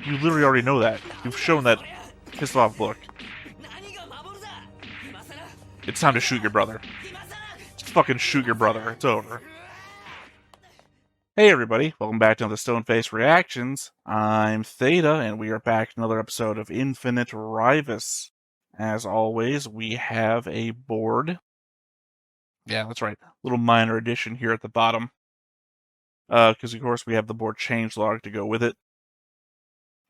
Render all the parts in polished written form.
You literally already know that. You've shown that pissed off look. It's time to shoot your brother. Just fucking shoot your brother. It's over. Hey everybody, welcome back to the Stoneface Reactions. I'm Theta, and we are back to another episode of Infinite Ryvius. As always, we have a board. Yeah, that's right. Little minor addition here at the bottom. Because of course we have the board changelog to go with it.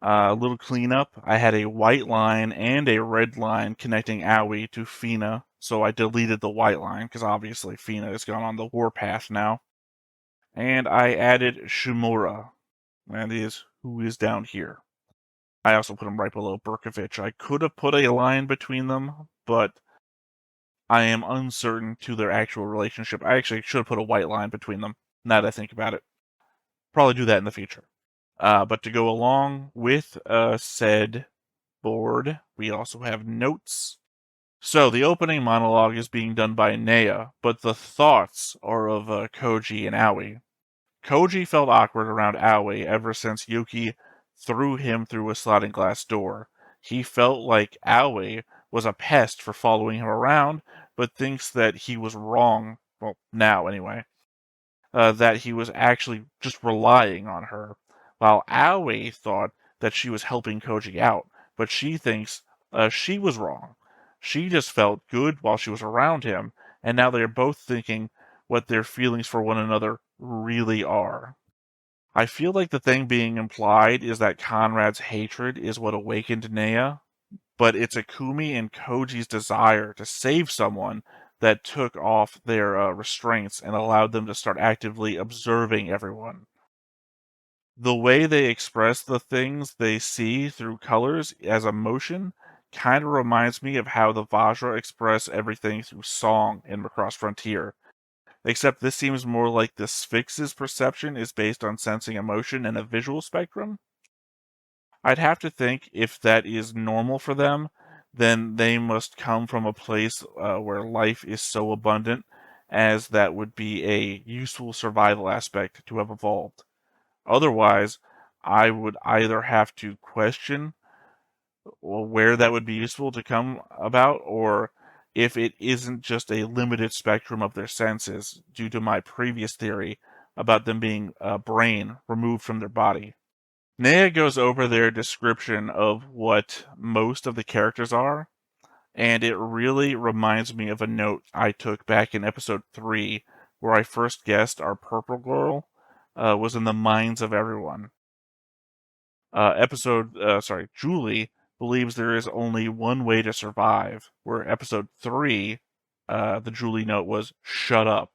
A little cleanup. I had a white line and a red line connecting Aoi to Fina, so I deleted the white line, because obviously Fina has gone on the warpath now. And I added Shimura, that is who is down here. I also put him right below Berkovich. I could have put a line between them, but I am uncertain to their actual relationship. I actually should have put a white line between them, now that I think about it. Probably do that in the future. But to go along with said board, we also have notes. So the opening monologue is being done by Nea, but the thoughts are of Koji and Aoi. Koji felt awkward around Aoi ever since Yuki threw him through a sliding glass door. He felt like Aoi was a pest for following him around, but thinks that he was wrong, well, now anyway, that he was actually just relying on her, while Aoi thought that she was helping Koji out, but she thinks she was wrong. She just felt good while she was around him, and now they are both thinking what their feelings for one another really are. I feel like the thing being implied is that Conrad's hatred is what awakened Nea, but it's Akumi and Koji's desire to save someone that took off their restraints and allowed them to start actively observing everyone. The way they express the things they see through colors as emotion kind of reminds me of how the Vajra express everything through song in Macross Frontier. Except this seems more like the Sphinx's perception is based on sensing emotion and a visual spectrum. I'd have to think if that is normal for them, then they must come from a place where life is so abundant as that would be a useful survival aspect to have evolved. Otherwise, I would either have to question where that would be useful to come about, or if it isn't just a limited spectrum of their senses due to my previous theory about them being a brain removed from their body. Nea goes over their description of what most of the characters are, and it really reminds me of a note I took back in episode 3, where I first guessed our purple girl was in the minds of everyone. Julie believes there is only one way to survive, where episode 3, the Julie note was, shut up.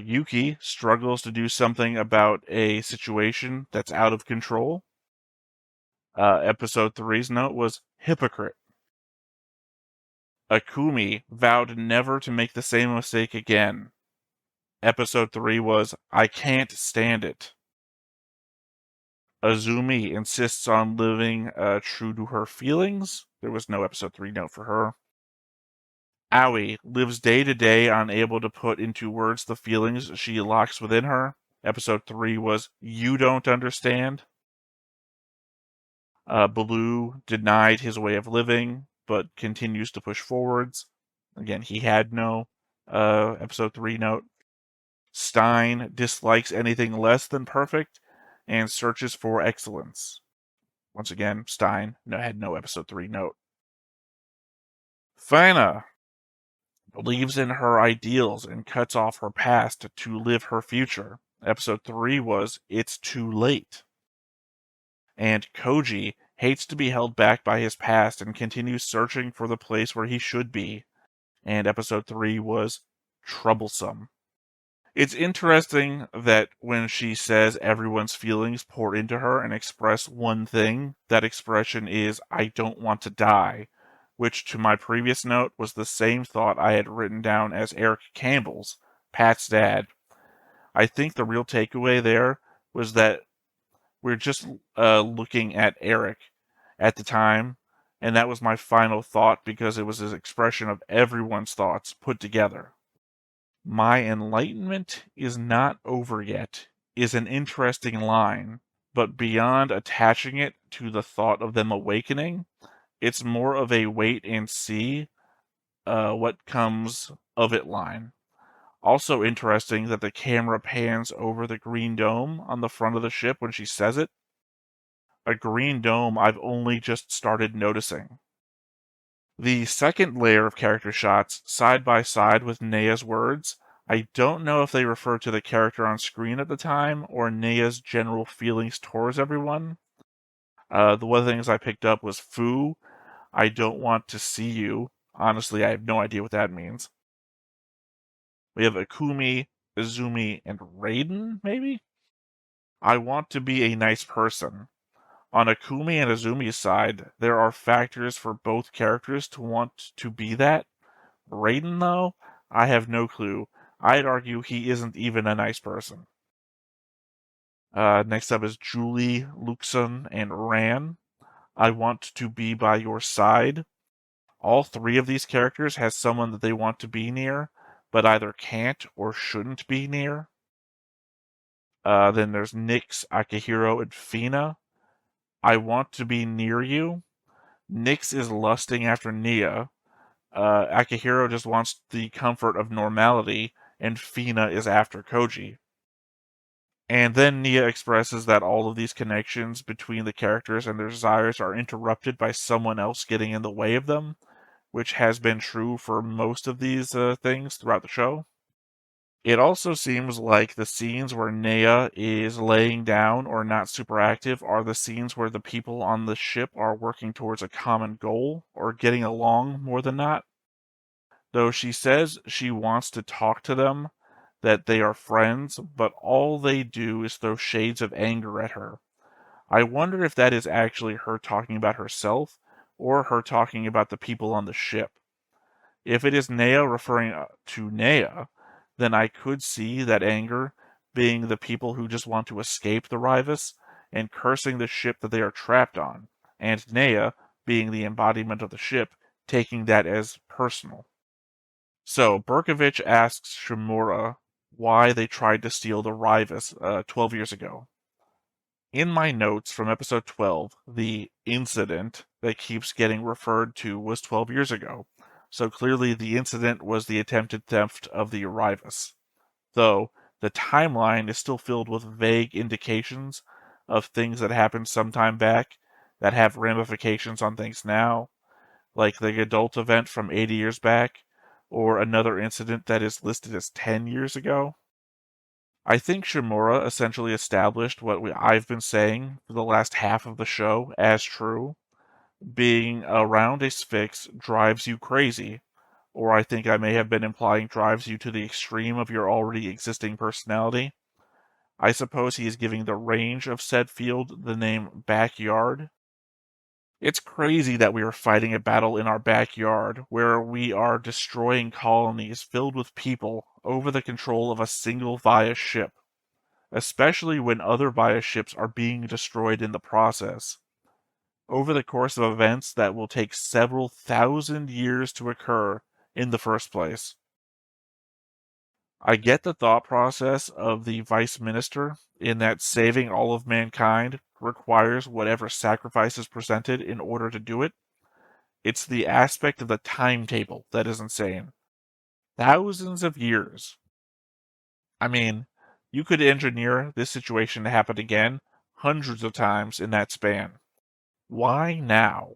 Yuki struggles to do something about a situation that's out of control. Episode 3's note was, hypocrite. Akumi vowed never to make the same mistake again. Episode 3 was, I can't stand it. Azumi insists on living true to her feelings. There was no episode 3 note for her. Aoi lives day to day unable to put into words the feelings she locks within her. Episode 3 was, you don't understand. Baloo denied his way of living, but continues to push forwards. Again, he had no episode 3 note. Stein dislikes anything less than perfect and searches for excellence. Once again, Stein had no episode 3 note. Fina believes in her ideals and cuts off her past to live her future. Episode 3 was, it's too late. And Koji hates to be held back by his past and continues searching for the place where he should be. And episode 3 was, troublesome. It's interesting that when she says everyone's feelings pour into her and express one thing, that expression is, I don't want to die, which to my previous note was the same thought I had written down as Eric Campbell's, Pat's dad. I think the real takeaway there was that we're just looking at Eric at the time, and that was my final thought because it was his expression of everyone's thoughts put together. My enlightenment is not over yet, is an interesting line, but beyond attaching it to the thought of them awakening, it's more of a wait and see what comes of it line. Also interesting that the camera pans over the green dome on the front of the ship when she says it. A green dome I've only just started noticing. The second layer of character shots, side by side with Nea's words, I don't know if they refer to the character on screen at the time or Nea's general feelings towards everyone. The one of the things I picked up was Fu, I don't want to see you. Honestly, I have no idea what that means. We have Akumi, Izumi, and Raiden, maybe? I want to be a nice person. On Akumi and Izumi's side, there are factors for both characters to want to be that. Raiden, though, I have no clue. I'd argue he isn't even a nice person. Next up is Julie, Luxon, and Ran. I want to be by your side. All three of these characters has someone that they want to be near, but either can't or shouldn't be near. Then there's Nyx, Akihiro, and Fina. I want to be near you. Nyx is lusting after Nia. Akihiro just wants the comfort of normality, and Fina is after Koji. And then Nia expresses that all of these connections between the characters and their desires are interrupted by someone else getting in the way of them, which has been true for most of these things throughout the show. It also seems like the scenes where Nea is laying down or not super active are the scenes where the people on the ship are working towards a common goal or getting along more than not. Though she says she wants to talk to them, that they are friends, but all they do is throw shades of anger at her. I wonder if that is actually her talking about herself or her talking about the people on the ship. If it is Nea referring to Nea, then I could see that anger being the people who just want to escape the Ryvius and cursing the ship that they are trapped on, and Nea, being the embodiment of the ship, taking that as personal. So, Berkovich asks Shimura why they tried to steal the Ryvius 12 years ago. In my notes from episode 12, the incident that keeps getting referred to was 12 years ago, so clearly the incident was the attempted theft of the Ryvius. Though, the timeline is still filled with vague indications of things that happened some time back that have ramifications on things now, like the adult event from 80 years back, or another incident that is listed as 10 years ago. I think Shimura essentially established what I've been saying for the last half of the show as true. Being around a Sphinx drives you crazy, or I think I may have been implying drives you to the extreme of your already existing personality. I suppose he is giving the range of said field the name backyard. It's crazy that we are fighting a battle in our backyard where we are destroying colonies filled with people over the control of a single Via ship, especially when other Via ships are being destroyed in the process. Over the course of events that will take several thousand years to occur in the first place. I get the thought process of the Vice Minister in that saving all of mankind requires whatever sacrifice is presented in order to do it. It's the aspect of the timetable that is insane. Thousands of years. I mean, you could engineer this situation to happen again hundreds of times in that span. Why now?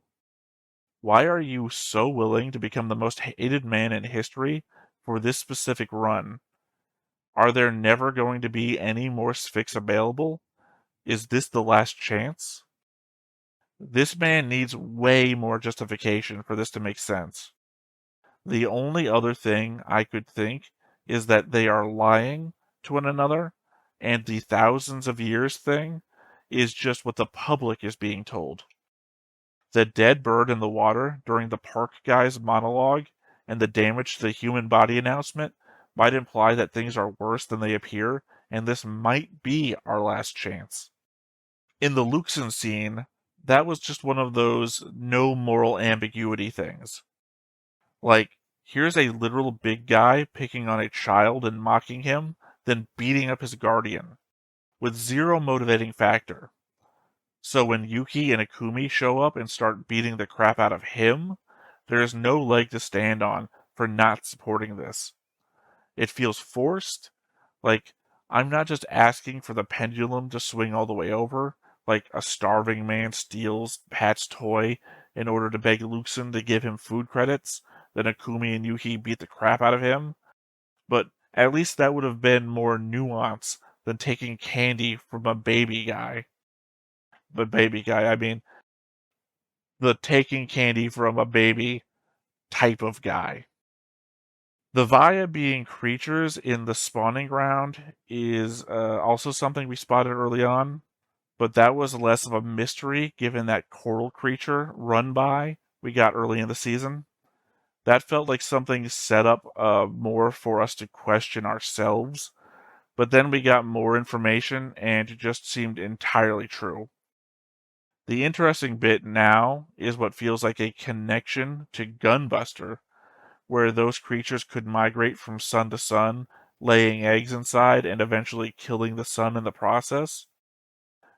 Why are you so willing to become the most hated man in history for this specific run? Are there never going to be any more Sphinx available? Is this the last chance? This man needs way more justification for this to make sense. The only other thing I could think is that they are lying to one another, and the thousands of years thing is just what the public is being told. The dead bird in the water during the park guy's monologue and the damage to the human body announcement might imply that things are worse than they appear, and this might be our last chance. In the Luxon scene, that was just one of those no moral ambiguity things. Like, here's a literal big guy picking on a child and mocking him, then beating up his guardian. with zero motivating factor. So when Yuki and Akumi show up and start beating the crap out of him, there is no leg to stand on for not supporting this. It feels forced, like I'm not just asking for the pendulum to swing all the way over, like a starving man steals Pat's toy in order to beg Luxon to give him food credits, then Akumi and Yuki beat the crap out of him. But at least that would have been more nuance than taking candy from a baby guy. The baby guy, I mean, the taking candy from a baby type of guy. The Vaya being creatures in the spawning ground is also something we spotted early on, but that was less of a mystery given that coral creature run by we got early in the season. That felt like something set up more for us to question ourselves, but then we got more information and it just seemed entirely true. The interesting bit now is what feels like a connection to Gunbuster, where those creatures could migrate from sun to sun, laying eggs inside and eventually killing the sun in the process.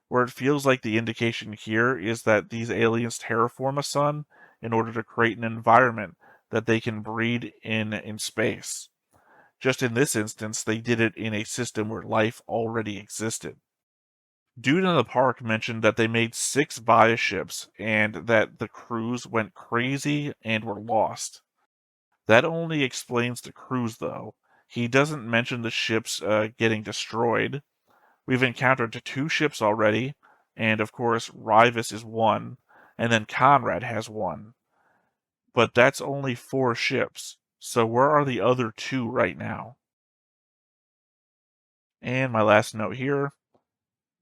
Where it feels like the indication here is that these aliens terraform a sun in order to create an environment that they can breed in space. Just in this instance, they did it in a system where life already existed. Dude in the park mentioned that they made 6 Vaya ships and that the crews went crazy and were lost. That only explains the crews, though. He doesn't mention the ships getting destroyed. We've encountered 2 ships already, and of course, Ryvius is 1, and then Conrad has 1. But that's only 4 ships, so where are the other 2 right now? And my last note here.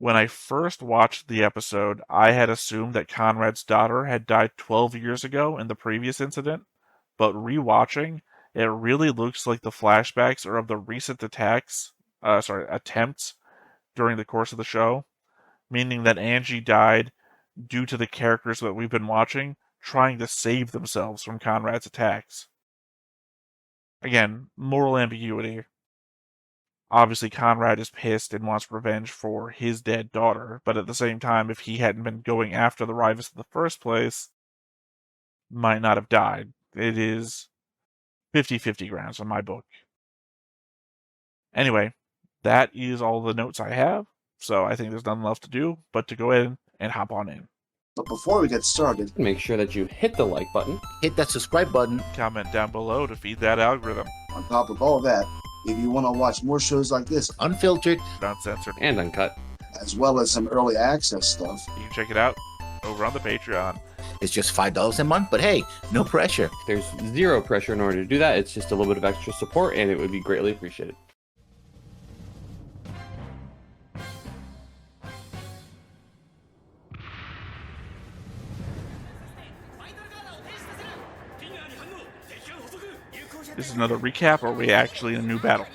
When I first watched the episode, I had assumed that Conrad's daughter had died 12 years ago in the previous incident, but rewatching, it really looks like the flashbacks are of the recent attempts during the course of the show, meaning that Angie died due to the characters that we've been watching trying to save themselves from Conrad's attacks. Again, moral ambiguity. Obviously, Conrad is pissed and wants revenge for his dead daughter, but at the same time, if he hadn't been going after the Ryvius in the first place, might not have died. It is 50-50 grounds in my book. Anyway, that is all the notes I have, so I think there's nothing left to do but to go ahead and hop on in. But before we get started, make sure that you hit the like button, hit that subscribe button, comment down below to feed that algorithm. On top of all that, if you want to watch more shows like this, unfiltered, uncensored, and uncut, as well as some early access stuff, you can check it out over on the Patreon. It's just $5 a month, but hey, no pressure. There's zero pressure in order to do that. It's just a little bit of extra support, and it would be greatly appreciated. This is another recap, or are we actually in a new battle?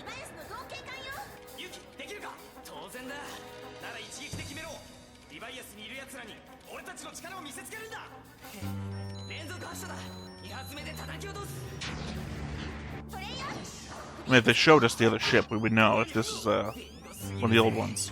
I mean, if they showed us the other ship, we would know if this is one of the old ones.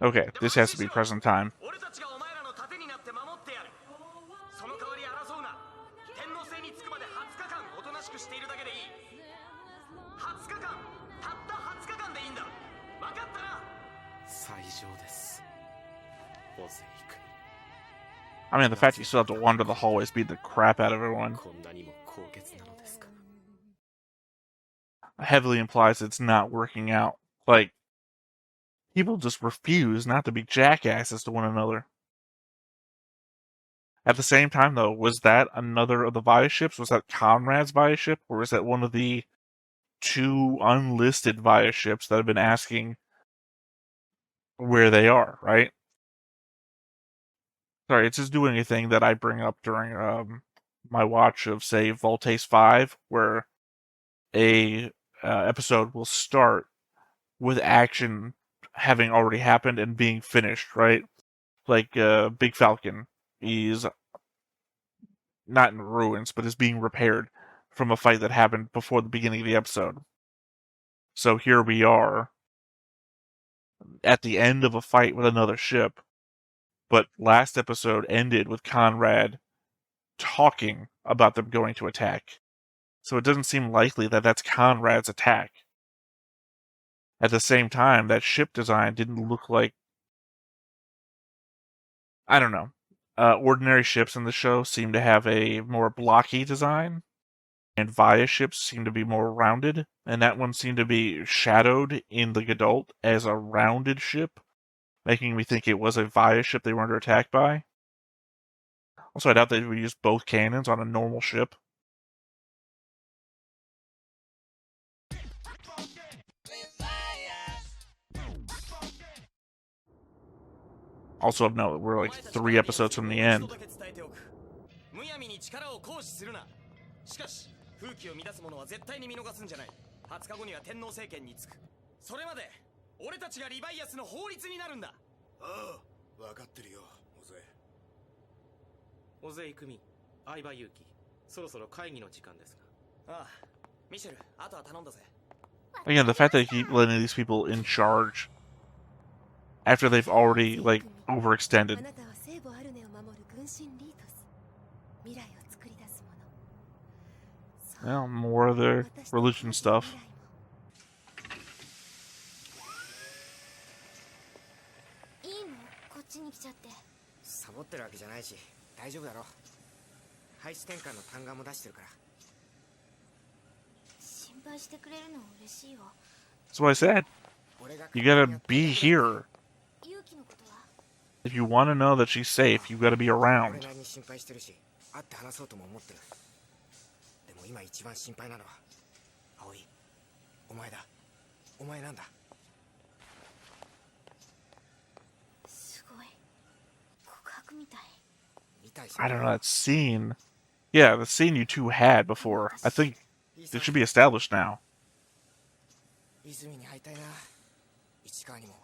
Okay, this has to be present time. I mean, the fact you still have to wander the hallways beat the crap out of everyone heavily implies it's not working out. Like, people just refuse not to be jackasses to one another. At the same time, though, was that another of the Vaya ships? Was that Conrad's Vaya ship? Or was that one of the 2 unlisted Vaya ships that have been asking where they are, right? Sorry, it's just doing a thing that I bring up during my watch of, say, Voltace 5, where a episode will start with action having already happened and being finished, right? Like Big Falcon, he's not in ruins, but is being repaired from a fight that happened before the beginning of the episode. So here we are at the end of a fight with another ship, but last episode ended with Conrad talking about them going to attack. So it doesn't seem likely that that's Conrad's attack. At the same time, that ship design didn't look like... I don't know. Ordinary ships in the show seem to have a more blocky design, and Via ships seem to be more rounded, and that one seemed to be shadowed in the Gadult as a rounded ship, making me think it was a Via ship they were under attack by. Also, I doubt they would use both cannons on a normal ship. Also of note, we're like 3 episodes from the end. 風紀を乱す者は絶対に見逃すんじゃない。20日後には天皇政権につく。それまで俺たちがリバイアスの法律になるんだ。ああ、分かってるよ、オゼ。オゼイクミ、相葉勇気、そろそろ会議の時間ですが。ああ、ミシェル、あとは頼んだぜ。Again, the fact that they keep letting these people in charge after they've already, like, overextended. Well, more of their religion stuff. サボってるわけじゃないし、大丈夫だろ。配置転換の単価も出してるから。心配してくれるの嬉しいよ。 That's what I said. You gotta be here. If you want to know that she's safe, you gotta be around. でも今一番心配なのは葵、お前だ。お前なんだ。すごい告白みたい。 I don't know, that scene. Yeah, the scene you two had before. I think it should be established now. 泉に会いたいな。市川にも。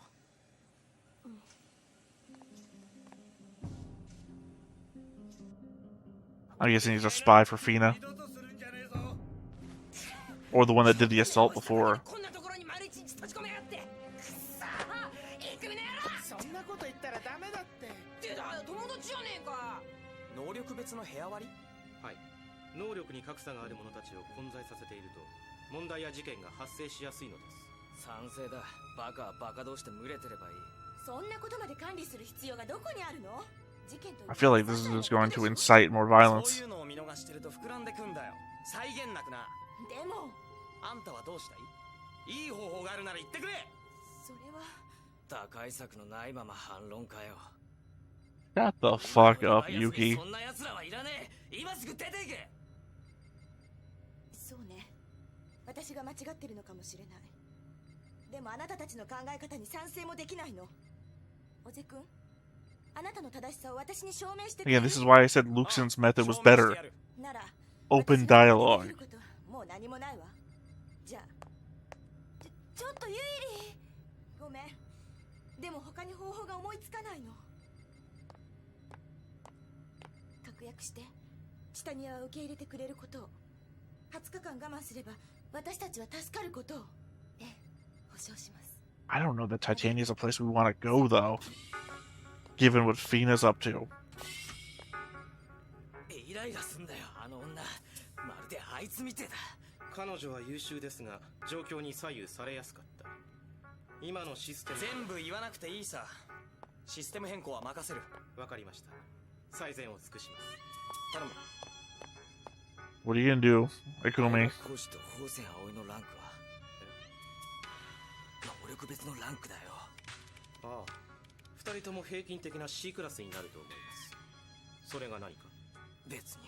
I'm guessing he's a spy for Fina. Or the one that did the assault before. 能力別の部屋割り？はい。能力に格差がある者たちを混在させていると問題や事件が発生しやすいのです。賛成だ。バカはバカ同士で群れてればいい。そんなことまで管理する必要がどこにあるの？ I feel like this is just going to incite more violence. そういうのを見逃してると膨らんでくんだよ。際限なくな。でも、あんたはどうしたい？いい方法があるなら言ってくれ。それは打開策のないまま反論かよ。 Shut the fuck up, Yuki. そんな奴らはいらねえ。今すぐ出ていけ。そうね。私が間違ってるのかもしれない。でもあなたたちの考え方に賛成もできないの。オゼ君。 Again, this is why I said Luxon's method was better. Open dialogue. I don't know that Titania is a place we want to go, though. Given what Fina's up to. イライラすんだよ、あの女。まるであいつみてえだ。彼女は優秀ですが、状況に左右されやすかった。今のシステム全部言わなくていいさ。システム変更は任せる。わかりました。最善を尽くします。頼む。What are you gonna do, Ikumi? 講師と宝泉葵のランクは能力別のランクだよ。ああ。 2人とも平均的な C クラスになると思います。それが何か別に。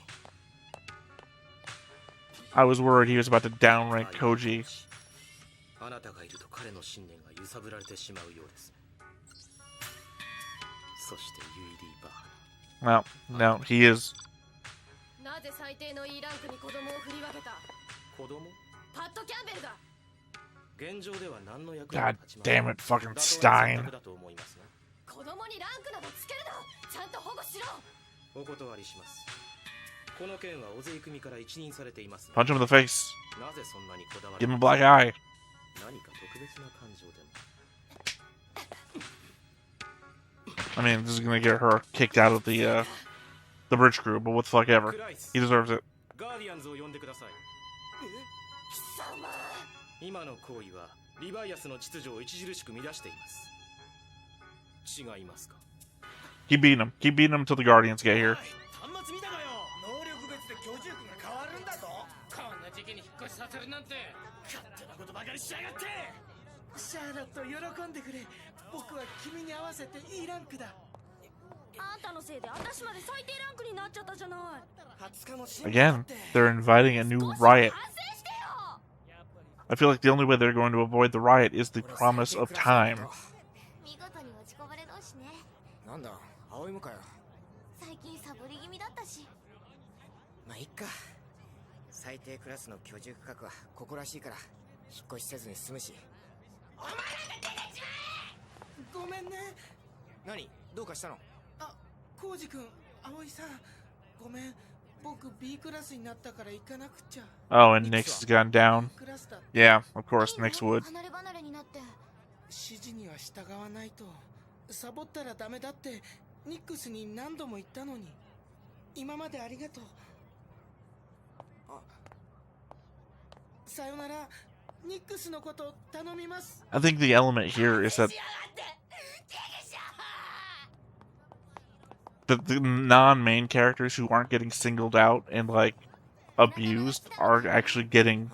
I was worried he was about to downrank Koji. あなたがいると彼の信念が揺さぶられてしまうようです。そしてユイリーバー。 Well, no, he is なぜ最低の E ランクに子供を振り分けた。子供パッド・キャンベルだ。現状では何の役 God damn it, fucking Stein. だと思いますね。子供にランクなどつけるな。ちゃんと保護しろ。お断りします。この件は尾瀬組から一任されています。 Punch him in the face. なぜそんなにこだわ Give り him a black eye. 何か特別な感情でも。 I mean, this is gonna get her kicked out of the bridge crew, but what the fuck ever. He deserves it. ガーディアンズを呼んでください。貴様。今の行為はリバイアスの秩序を著しく乱しています。違いますか。 Keep beating him. Keep beating him until the Guardians get here. 端末見たかよ。能力別で居住区が変わるんだと。こんな時期に引っ越しさせるなんて。勝手なことばかりしやがって。シャーロット喜んでくれ。僕は君に合わせて E ランクだ。あんたのせいで私まで最低ランクになっちゃったじゃない。20日の新聞 Again, they're inviting a new riot. 反省してよ。 I feel like the only way they're going to avoid the riot is the promise of time. 見事に落ちこぼれ同士ね。なんだ、葵もかよ。最近サボり気味だったし。まあいっか。最低クラスの居住区画はここらしいから引っ越しせずに済むし。お前らが出てっちまえ。ごめんね。何？どうかしたの？あ、コウジ君、葵さん、ごめん。僕 B クラスになったから行かなくちゃ。 Oh, and Nyx has gone down. クラスだ。 Yeah, of course, Nyx would. 離れ離れになって。指示には従わないと。サボったらダメだってニックスに何度も言ったのに。今までありがとう。あ、さよなら。ニックスのこと頼みます。 I think the element here is that the non-main characters who aren't getting singled out and, like, abused are actually getting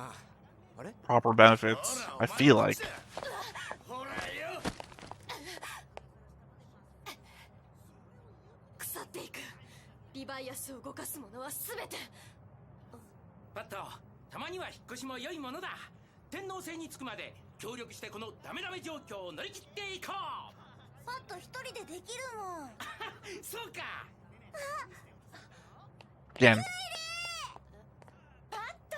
proper benefits, I feel like. 腐っていく。リバイアスを動かすものは全て。パット、たまには引っ越しも良いものだ。天皇制につくまで協力してこのダメダメ状況を乗り切っていこう。パッと一人でできるもん。そうか。 Again, パッと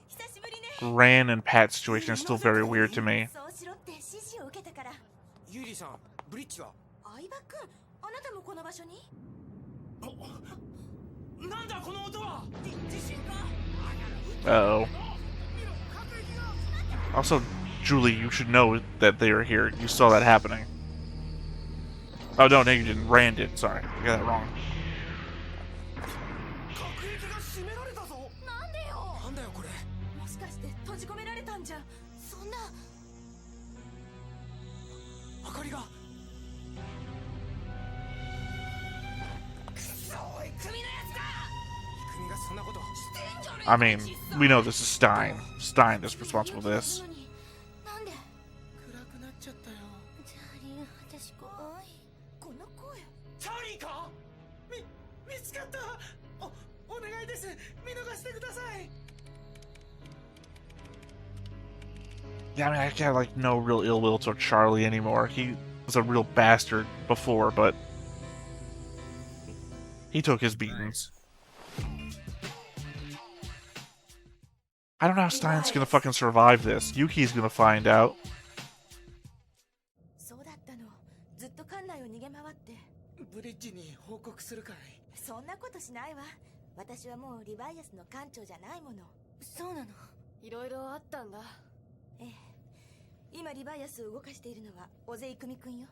久しぶりね。 Ran and Pat situation is still very weird to me. そうしろって指示を受けたから。ユーリさん、ブリッジは？相葉君、あなたもこの場所に？なんだこの音は。地震か。 Uh-oh. Also, Julie, you should know that they are here. You saw that happening. Oh, no, you didn't. Rand did. Sorry. I got that wrong. 各駅が閉められたぞ。なんでよ。なんだよこれ。もしかして閉じ込められたんじゃ。そんな。明かりが。くそ、おい、組のやつだ。組がそんなこと。 I mean, we know this is Stein. Stein is responsible for this. なんで？暗くなっちゃったよ。チャーリー、私怖い。この声。チャーリーか。見つかった。お願いです。見逃してください。 Yeah, I mean, I got, like, no real ill will toward Charlie anymore. He was a real bastard before, but he took his beatings. I don't know how Stein's gonna fucking survive this. Yuki's gonna find out. そうだったの。ずっと館内を逃げ回って。ブリッジに報告するかい？そんなことしないわ。私はもうリバイアスの館長じゃないもの。そうなの。いろいろあったんだ。ええ。今リバイアスを動かしているのは尾瀬組くんよ。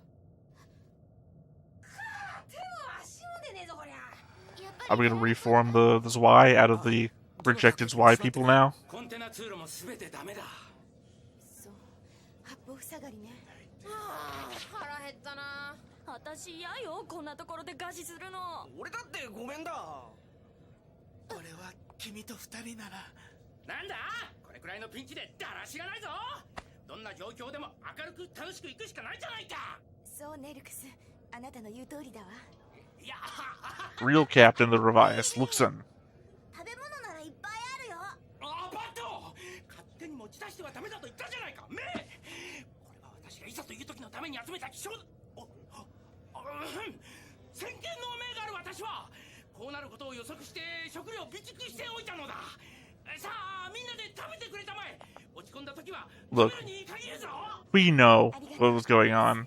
手も足も出ねえぞこりゃ。 Are we gonna reform the Y out of the rejected Y people now? コンテナ通路もすべてダメだ。そう。八方塞がりね。ああ、腹減ったな。私嫌よ、こんなところで餓死するの。俺だってごめんだ。俺は君と二人なら。なんだ、これくらいのピンチでだらしがないぞ。どんな状況でも明るく楽しくいくしかないじゃないか。そうネルクス、あなたの言う通りだわ。いや、 Real Captain of the Ryvius, Luxon. 食べ物ならいっぱいあるよ。あ、バット、勝手に持ち出してはダメだと言ったじゃないか。めこれは私がいざという時のために集めた希少宣言の命がある私はこうなることを予測して食料備蓄しておいたのだ。さあみんなで食べてくれたまえ。落ち込んだ時は食 Look, べるに限るぞ。 we know what was going on,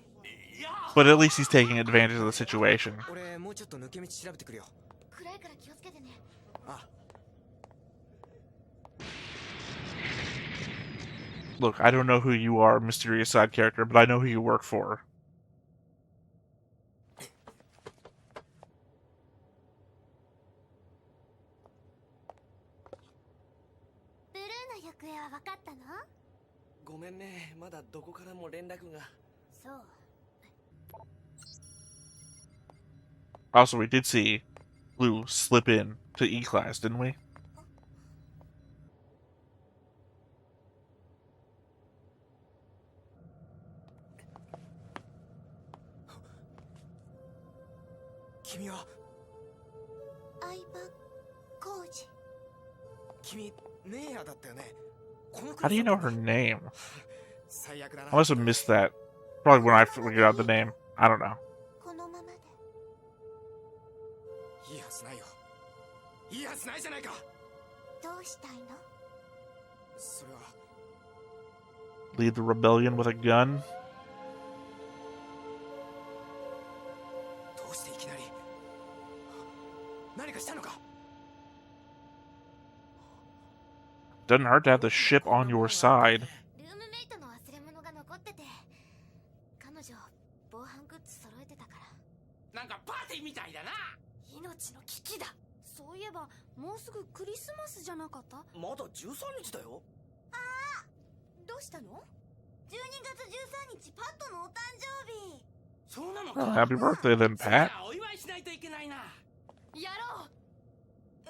but at least he's taking advantage of the situation. 俺もうちょっと抜け道調べてくるよ。暗いから気をつけてね。あ、 Look, I don't know who you are, mysterious side character, but I know who you work for. ブルーの行方は分かったの？ごめんね、まだどこからも連絡が。そう。 Also, we did see Blue slip in to E-Class, didn't we? 君は相葉浩二。君ネイヤだったよね。この How do you know her name? 最悪だな。 I must have missed that. Probably when I figured out the name. I don't know. このままで。いいはずないよ。いいはずないじゃないか。どうしたいの？それは Lead the rebellion with a gun? どうしていきなり何かしたのか。 Doesn't hurt to have the ship on your side. ルームメイトの忘れ物が残ってて、彼女防犯グッズ揃えてたから。なんかパーティーみたいだな。命の危機だ。そういえばもうすぐクリスマスじゃなかった？まだ13日だよ。どうしたの？ 12月13日パットのお誕生日。そうなの Well, か。 happy birthday then, じゃ Pat. あお祝いしないといけないな。やろう。え？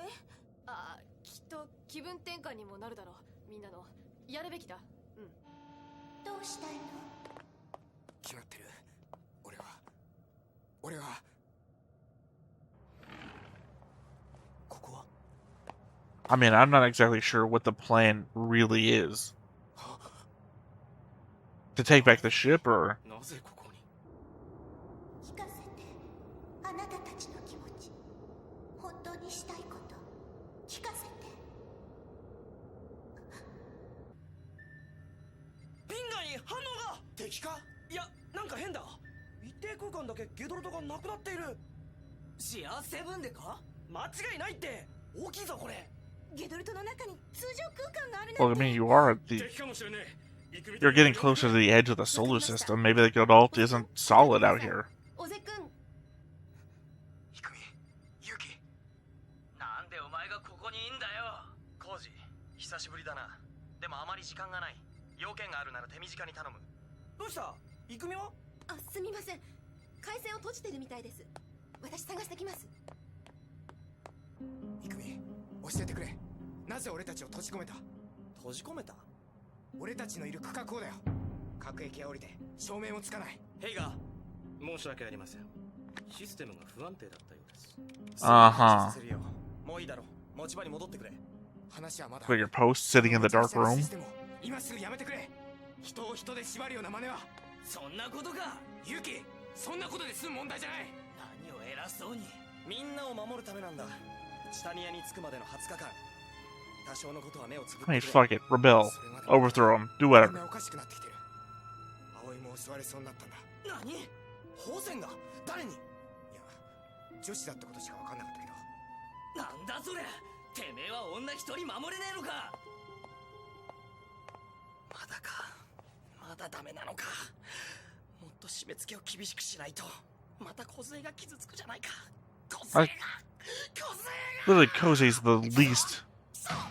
あ、きっと気分転換にもなるだろう。みんなのやるべきだ。うん。どうしたいの？決まってる。俺はここは I mean, I'm not exactly sure what the plan really is. To take back the ship, or... なぜここに。聞かせて。あなたたちの気持ち。本当にしたいこと。聞かせて。ピンガーに反応が。敵か。いや、なんか変だ。一定空間だけゲドルトがなくなっている。シアセブンでか。間違いないって。大きいぞこれ。ゲドルトの中に通常空間がある Well, なん I て。 mean, you are at the... 敵かもしれねえ。 You're getting closer to the edge of the solar system. Maybe the Godalt isn't solid out here. おぜくん。ひくみ、ユキ。なんでお前がここにいんだよ。コウジ、久しぶりだな。でもあまり時間がない。要件があるなら手短に頼む。どうした。イクミは。あ、すみません。回線を閉じてるみたいです。私探してきます。イクミ、教えてくれ。なぜ俺たちを閉じ込めた。閉じ込めた。俺たちのいる区画をだよ。各駅へ降りて照明もつかない。ヘイガー、申し訳ありません。システムが不安定だったようです。Uh-huh. させるよ。もういいだろう。持ち場に戻ってくれ。話はまだ。 But your post sitting in the dark シ room? ステムを今すぐやめてくれ。人を人で縛るような真似は。そんなことか。ユキ、そんなことで済む問題じゃない。何を偉そうに。みんなを守るためなんだ。チタニアに着くまでの20日間。多少のことは目をつぶってく I れ。 mean, fuck it. Rebel. それまで Overthrow him. Do みん whatever. なおかしくなってきてる。葵も襲われそうになったんだ。何？宝泉が誰に。いや、女子だってことしか分かんなかったけど。なんだそれ。てめえは女一人守れねえのか。まだか。まだダメなのか。もっと締め付けを厳しくしないと。また小杖が傷つくじゃないか。小杖が。小杖が。 Literally, Kozei's the least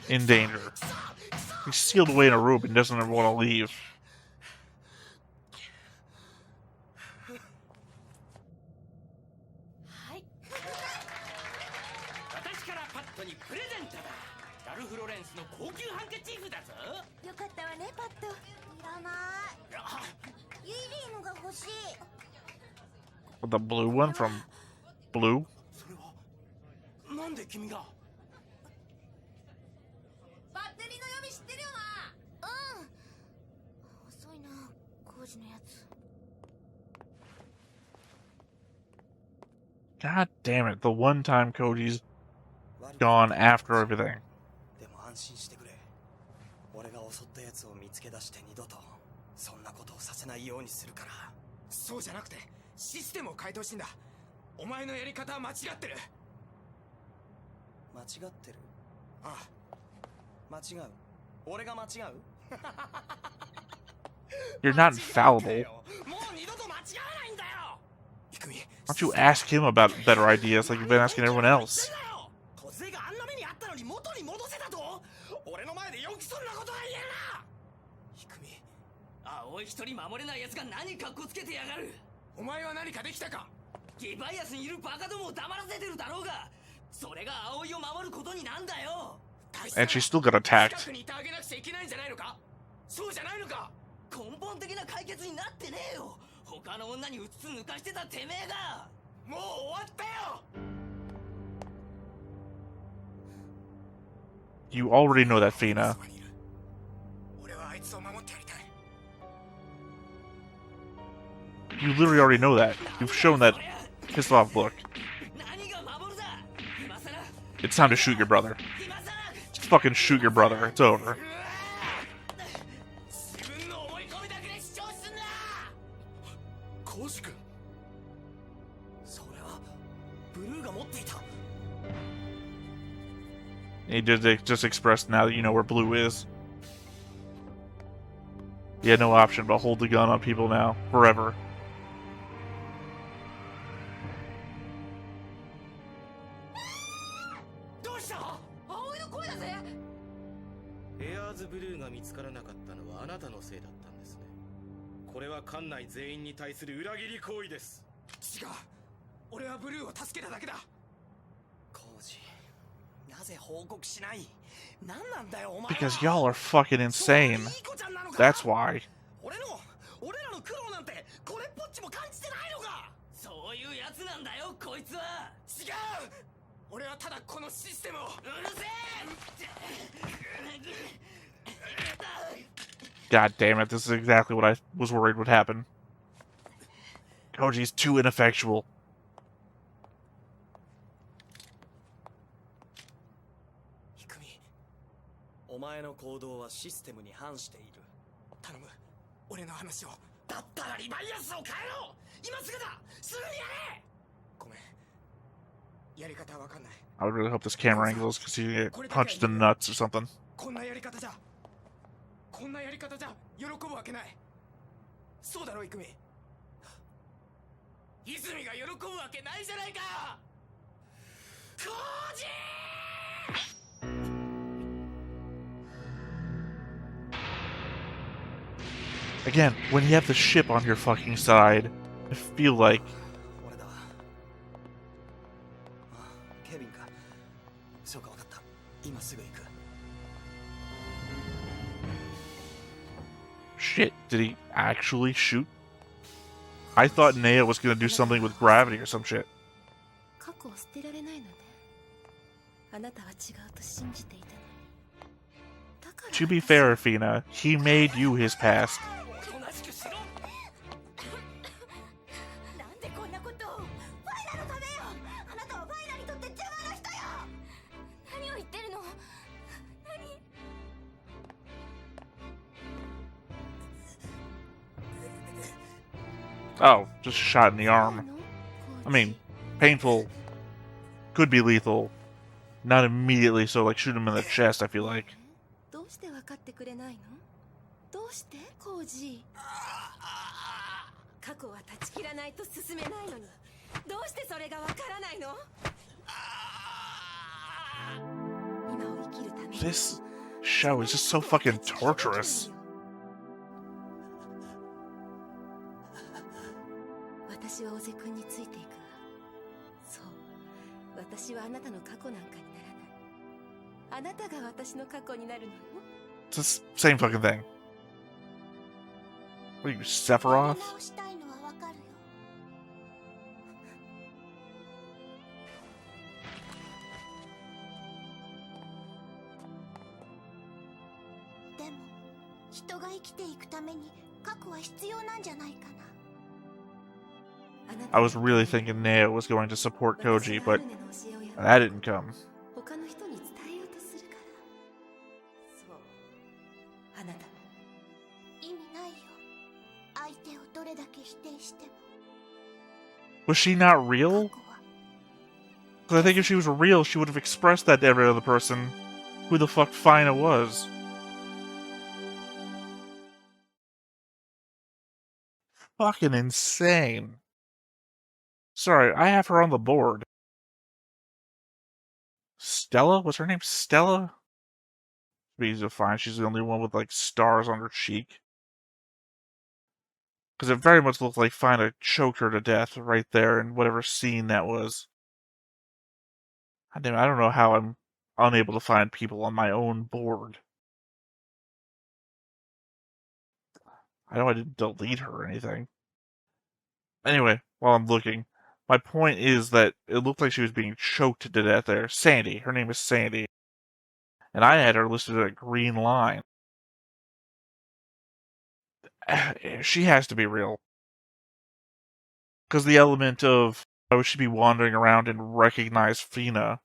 in danger. He's sealed away in a room and doesn't ever want to leave. はい。私からパットにプレゼントだ。ラルフ・ロレンスの高級ハンカチーフだぞ。よかったわね、パット。いらない。ユイリーのが欲しい。 The blue one from Blue? それはなんで君が。バッテリーの読み知ってるよな。うん。遅いな、工事のやつ。God damn it, the one time Koji's gone after everything. でも安心してくれ。俺が襲ったやつを見つけ出して二度とそんなことをさせないようにするから。そうじゃなくてシステムを変えてほしいんだ。お前のやり方は間違ってる。間違ってる？ああ、間違う。俺が間違う？ You're not infallible. もう二度と間違わないんだよ。 Why don't you ask him about better ideas like you've been asking everyone else? 小杖があんな目にあったのに元に戻せたと？俺の前でよくそんなことが言えるな。ひくみ、青い一人守れない奴が何かっこつけてやがる。お前は何かできたか？リバイアスにいるバカどもを黙らせてるだろうが、それが葵を守ることになんだよ。 And she still got attacked. 近くにいてあげなくちゃいけないんじゃないのか？そうじゃないのか？根本的な解決になってねえよ。他の女にうつつ抜かしてたてめえが。もう終わったよ。 You already know that, Fina. 俺はあいつを守ってやりたい。 You literally already know that. You've shown that pissed off look. 何が守るだ。今さら It's time to shoot your brother. 今さら Just fucking shoot your brother. It's over. 自分の思い込みだけで主張すんな。コウジ君、それはブルーが持っていた。 He just expressed now that you know where Blue is. He had no option but hold the gun on people now. Forever. どうした？葵の声だぜ。エアーズブルーが見つからなかったのはあなたのせいだったんですね。これは館内全員に対する裏切り行為です。違う。俺はブルーを助けただけだ。コウジ、なぜ報告しない？何なんだよお前は。 Because y'all are fucking insane. That's why. 俺らの苦労なんてこれっぽっちも感じてないのか。そういうやつなんだよこいつは。違う。俺はただこのシステムを。うるせえ。 God damn it, this is exactly what I was worried would happen. Koji's too ineffectual. ひくみ、お前の行動はシステムに反している。頼む、俺の話を。だったらリバイアスを変えろ。今すぐだ。すぐにやれ。ごめん、やり方はわかんない。 I would really hope this camera angle is because he get punched in the nuts or something. こんなやり方じゃ喜ぶわけない。そうだろイクミ。泉が喜ぶわけないじゃないか。コウジ！ Again, when you have the ship on your fucking side, I feel like 俺だ。ケビンか。そうか、わかった。今すぐ行く。 shit, did he actually shoot? I thought Nea was gonna do something with gravity or some shit. 過去を捨てられないのね。あなたは違うと信じていたの。だから To be fair, Fina, he made you his past. なんでこんなことを。ファイナのためよ。あなたはファイナにとって邪魔な人よ。何を言ってるの？Oh, just a shot in the arm. I mean, painful. Could be lethal. Not immediately, so like shoot him in the chest, I feel like. どうして分かってくれないの？どうしてコウジ？過去は断ち切らないと進めないのに、どうしてそれが分からないの？今を生きるために。 This show is just so fucking torturous. 私は小瀬君についていくわ。そう、私はあなたの過去なんかにならない。あなたが私の過去になるのよ。 It's the same fucking thing. What are you, Sephiroth? 直したいのはわかるよ。でも人が生きていくために過去は必要なんじゃないかな。I was really thinking Neo was going to support Koji, but that didn't come. 他の人に伝えようとするから。そう、あなたも。意味ないよ。相手をどれだけ否定しても。 Was she not real? Because I think if she was real, she would have expressed that to every other person who the fuck Fina was. Fucking insane. Sorry, I have her on the board. Stella? Was her name Stella? Be easy to find. She's the only one with, like, stars on her cheek. Because it very much looked like Fina choked her to death right there in whatever scene that was. I don't know how I'm unable to find people on my own board. I know I didn't delete her or anything. Anyway, while I'm looking, my point is that it looked like she was being choked to death there. Sandy. Her name is Sandy. And I had her listed as a green line. She has to be real. Because the element of, how would she be wandering around and recognize Fina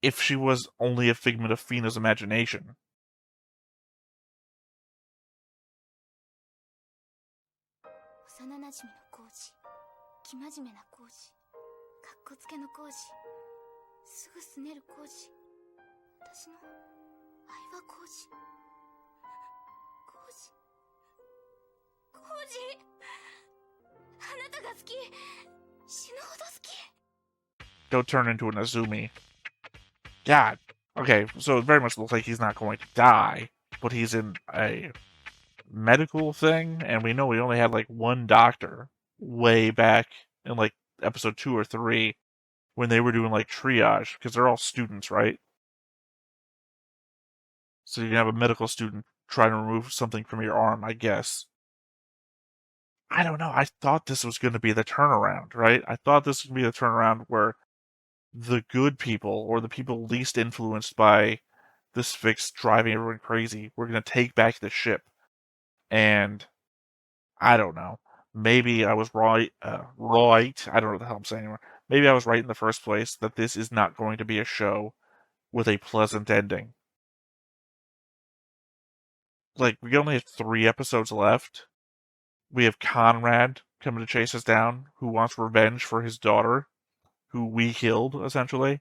if she was only a figment of Fina's imagination? Don't turn into an Azumi. God. Okay, so it very much looks like he's not going to die, but he's in a medical thing, and we know we only had like one doctor way back in like episode 2 or 3 when they were doing like triage, because they're all students, right? So you can have a medical student try to remove something from your arm, I guess. I don't know. I thought this was going to be the turnaround, right? I thought this would be the turnaround where the good people, or the people least influenced by this fix driving everyone crazy, were going to take back the ship. And I don't know. Maybe I was right. Right. I don't know what the hell I'm saying anymore. Maybe I was right in the first place that this is not going to be a show with a pleasant ending. Like, we only have 3 episodes left. We have Conrad coming to chase us down, who wants revenge for his daughter, who we killed, essentially.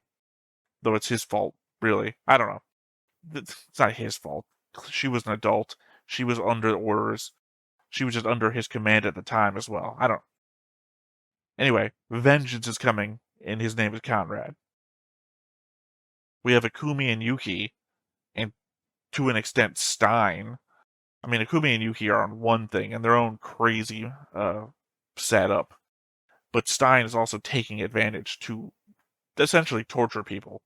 Though it's his fault, really. I don't know. It's not his fault. She was an adult. She was under orders. She was just under his command at the time as well. I don't... Anyway, vengeance is coming, and his name is Conrad. We have Akumi and Yuki, and to an extent, Stein. I mean, Akumi and Yuki are on one thing, and their own crazy setup. But Stein is also taking advantage to essentially torture people.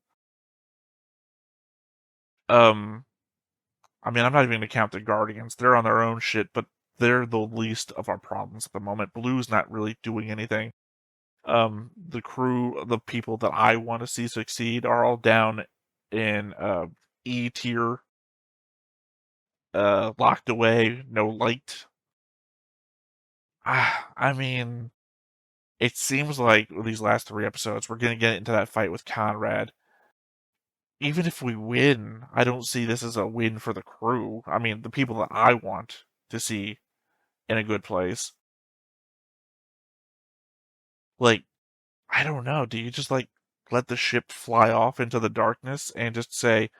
I mean, I'm not even going to count the Guardians. They're on their own shit, but they're the least of our problems at the moment. Blue's not really doing anything. The crew, the people that I want to see succeed, are all down in E tier, locked away, no light. I mean, it seems like with these last 3 episodes, we're going to get into that fight with Conrad. Even if we win, I don't see this as a win for the crew. I mean, the people that I want to see in a good place. Like, I don't know. Do you just, like, let the ship fly off into the darkness and just say,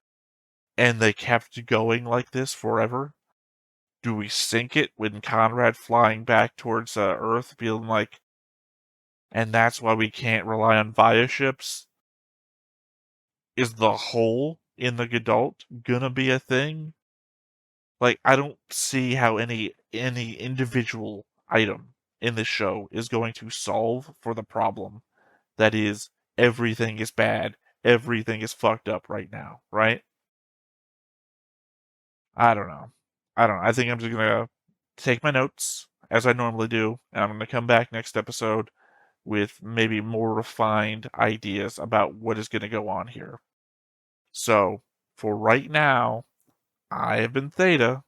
and they kept going like this forever? Do we sink it when Conrad flying back towards Earth, feeling like, and that's why we can't rely on Via ships? Is the hole in the Gadult gonna be a thing? Like, I don't see how any individual item in this show is going to solve for the problem that is, everything is bad, everything is fucked up right now, right? I don't know. I think I'm just gonna take my notes, as I normally do, and I'm gonna come back next episode with maybe more refined ideas about what is gonna go on here. So, for right now, I have been Theta,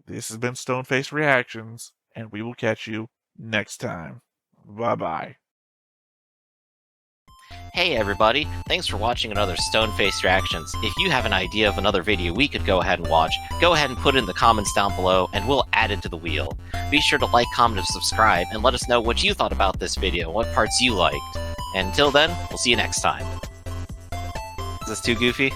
this has been Stoneface Reactions, and we will catch you next time. Bye-bye. Hey everybody, thanks for watching another Stone-Faced Reactions. If you have an idea of another video we could go ahead and watch, go ahead and put it in the comments down below and we'll add it to the wheel. Be sure to like, comment, and subscribe and let us know what you thought about this video, what parts you liked. And until then, we'll see you next time. Is this too goofy?